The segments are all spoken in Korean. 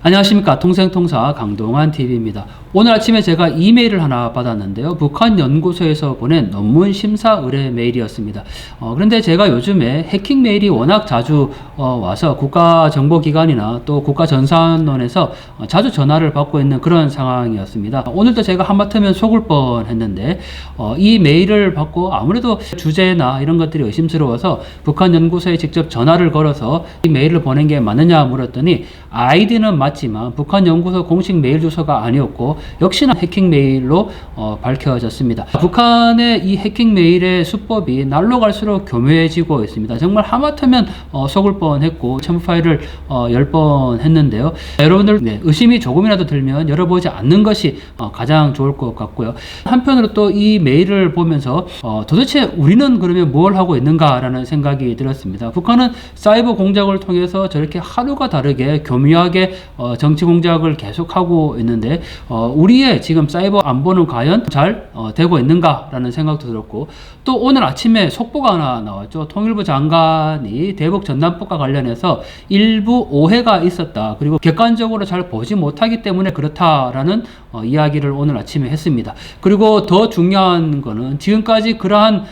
안녕하십니까. 통생통사 강동환TV입니다. 오늘 아침에 제가 이메일을 하나 받았는데요. 북한 연구소에서 보낸 논문 심사 의뢰 메일이었습니다. 그런데 제가 요즘에 해킹 메일이 워낙 자주 와서 국가정보기관이나 또 국가전산원에서 자주 전화를 받고 있는 그런 상황이었습니다. 오늘도 제가 한바탕면 속을 뻔했는데 이 메일을 받고 아무래도 주제나 이런 것들이 의심스러워서 북한 연구소에 직접 전화를 걸어서 이 메일을 보낸 게 맞느냐 물었더니 아이디는 맞지만 북한 연구소 공식 메일 주소가 아니었고 역시나 해킹 메일로 밝혀졌습니다. 북한의 이 해킹 메일의 수법이 날로 갈수록 교묘해지고 있습니다. 정말 하마터면 속을 뻔했고 첨부 파일을 10번 했는데요. 여러분들 의심이 조금이라도 들면 열어보지 않는 것이 가장 좋을 것 같고요. 한편으로 또 이 메일을 보면서 도대체 우리는 그러면 뭘 하고 있는가라는 생각이 들었습니다. 북한은 사이버 공작을 통해서 저렇게 하루가 다르게 교묘하게 정치 공작을 계속하고 있는데 우리의 지금 사이버 안보는 과연 잘 되고 있는가라는 생각도 들었고, 또 오늘 아침에 속보가 하나 나왔죠. 통일부 장관이 대북 전단법과 관련해서 일부 오해가 있었다, 그리고 객관적으로 잘 보지 못하기 때문에 그렇다라는 이야기를 오늘 아침에 했습니다. 그리고 더 중요한 거는 지금까지 그러한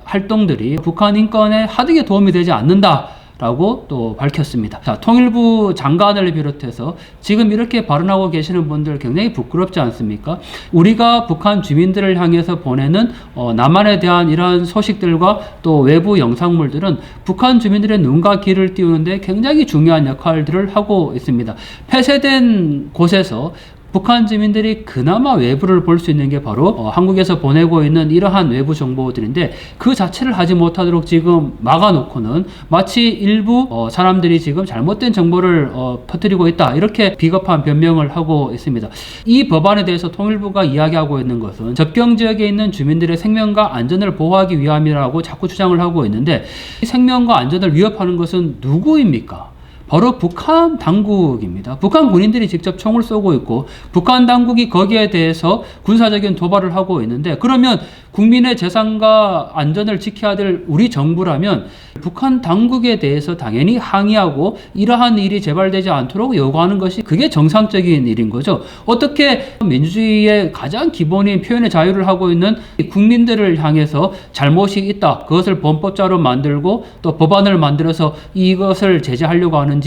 활동들이 북한 인권에 하등에 도움이 되지 않는다 라고 또 밝혔습니다. 자, 통일부 장관을 비롯해서 지금 이렇게 발언하고 계시는 분들 굉장히 부끄럽지 않습니까? 우리가 북한 주민들을 향해서 보내는 남한에 대한 이러한 소식들과 또 외부 영상물들은 북한 주민들의 눈과 귀를 띄우는데 굉장히 중요한 역할들을 하고 있습니다. 폐쇄된 곳에서 북한 주민들이 그나마 외부를 볼 수 있는 게 바로 한국에서 보내고 있는 이러한 외부 정보들인데, 그 자체를 하지 못하도록 지금 막아놓고는 마치 일부 사람들이 지금 잘못된 정보를 퍼뜨리고 있다, 이렇게 비겁한 변명을 하고 있습니다. 이 법안에 대해서 통일부가 이야기하고 있는 것은 접경 지역에 있는 주민들의 생명과 안전을 보호하기 위함이라고 자꾸 주장을 하고 있는데, 이 생명과 안전을 위협하는 것은 누구입니까? 바로 북한 당국입니다. 북한 군인들이 직접 총을 쏘고 있고 북한 당국이 거기에 대해서 군사적인 도발을 하고 있는데, 그러면 국민의 재산과 안전을 지켜야 될 우리 정부라면 북한 당국에 대해서 당연히 항의하고 이러한 일이 재발되지 않도록 요구하는 것이 그게 정상적인 일인 거죠. 어떻게 민주주의의 가장 기본인 표현의 자유를 하고 있는 국민들을 향해서 잘못이 있다, 그것을 범법자로 만들고 또 법안을 만들어서 이것을 제재하려고 하는지,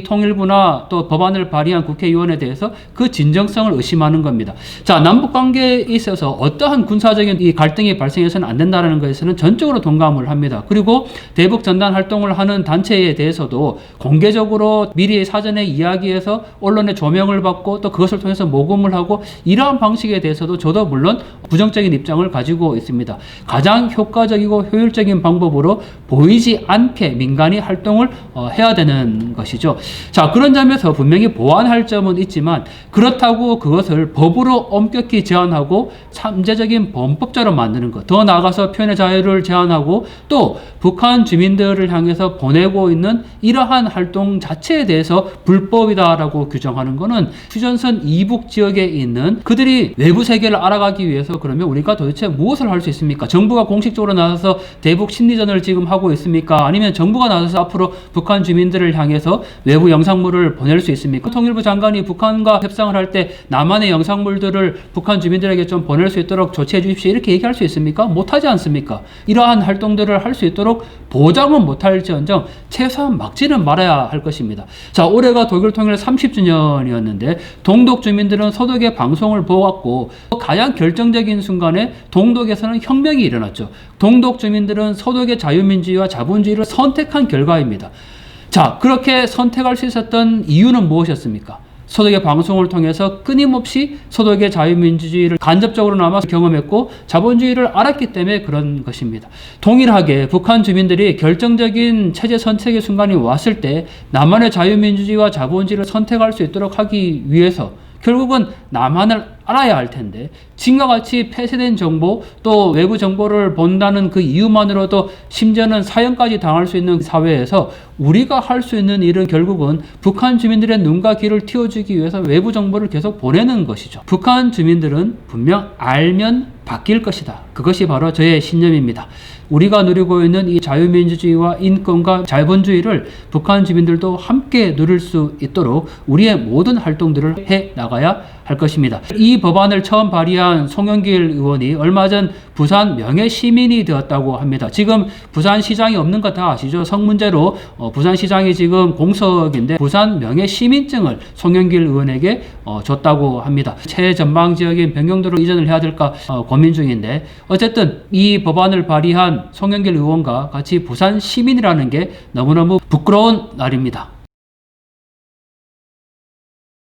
통일부나 또 법안을 발의한 국회의원에 대해서 그 진정성을 의심하는 겁니다. 자, 남북 관계에 있어서 어떠한 군사적인 이 갈등이 발생해서는 안 된다는 것에서는 전적으로 동감을 합니다. 그리고 대북 전단 활동을 하는 단체에 대해서도 공개적으로 미리 사전에 이야기해서 언론의 조명을 받고 또 그것을 통해서 모금을 하고, 이러한 방식에 대해서도 저도 물론 부정적인 입장을 가지고 있습니다. 가장 효과적이고 효율적인 방법으로 보이지 않게 민간이 활동을 해야 되는 것이죠. 자, 그런 점에서 분명히 보완할 점은 있지만, 그렇다고 그것을 법으로 엄격히 제한하고 잠재적인 범법자로 만드는 것, 더 나아가서 표현의 자유를 제한하고 또 북한 주민들을 향해서 보내고 있는 이러한 활동 자체에 대해서 불법이다라고 규정하는 것은 휴전선 이북 지역에 있는 그들이 외부 세계를 알아가기 위해서 그러면 우리가 도대체 무엇을 할 수 있습니까? 정부가 공식적으로 나서서 대북 심리전을 지금 하고 있습니까? 아니면 정부가 나서서 앞으로 북한 주민들을 향해서 외부 영상물을 보낼 수 있습니까? 통일부 장관이 북한과 협상을 할 때 남한의 영상물들을 북한 주민들에게 좀 보낼 수 있도록 조치해 주십시오, 이렇게 얘기할 수 있습니까? 못하지 않습니까? 이러한 활동들을 할 수 있도록 보장은 못할지언정 최소한 막지는 말아야 할 것입니다. 자, 올해가 독일 통일 30주년이었는데 동독 주민들은 서독의 방송을 보았고 가장 결정적인 순간에 동독에서는 혁명이 일어났죠. 동독 주민들은 서독의 자유민주주의와 자본주의를 선택한 결과입니다. 자, 그렇게 선택할 수 있었던 이유는 무엇이었습니까? 서독의 방송을 통해서 끊임없이 서독의 자유민주주의를 간접적으로나마 경험했고 자본주의를 알았기 때문에 그런 것입니다. 동일하게 북한 주민들이 결정적인 체제 선택의 순간이 왔을 때 남한의 자유민주주의와 자본주의를 선택할 수 있도록 하기 위해서 결국은 남한을 알아야 할 텐데, 지금과 같이 폐쇄된 정보 또 외부 정보를 본다는 그 이유만으로도 심지어는 사형까지 당할 수 있는 사회에서 우리가 할 수 있는 일은 결국은 북한 주민들의 눈과 귀를 틔워주기 위해서 외부 정보를 계속 보내는 것이죠. 북한 주민들은 분명 알면 바뀔 것이다. 그것이 바로 저의 신념입니다. 우리가 누리고 있는 이 자유민주주의와 인권과 자본주의를 북한 주민들도 함께 누릴 수 있도록 우리의 모든 활동들을 해 나가야 할 것입니다. 이 법안을 처음 발의한 송영길 의원이 얼마 전 부산 명예시민이 되었다고 합니다. 지금 부산시장이 없는 거 다 아시죠? 성문제로 부산시장이 지금 공석인데 부산 명예시민증을 송영길 의원에게 줬다고 합니다. 최전방 지역인 병영도로 이전을 해야 될까 고민 중인데 어쨌든 이 법안을 발의한 송영길 의원과 같이 부산 시민이라는 게 너무너무 부끄러운 날입니다.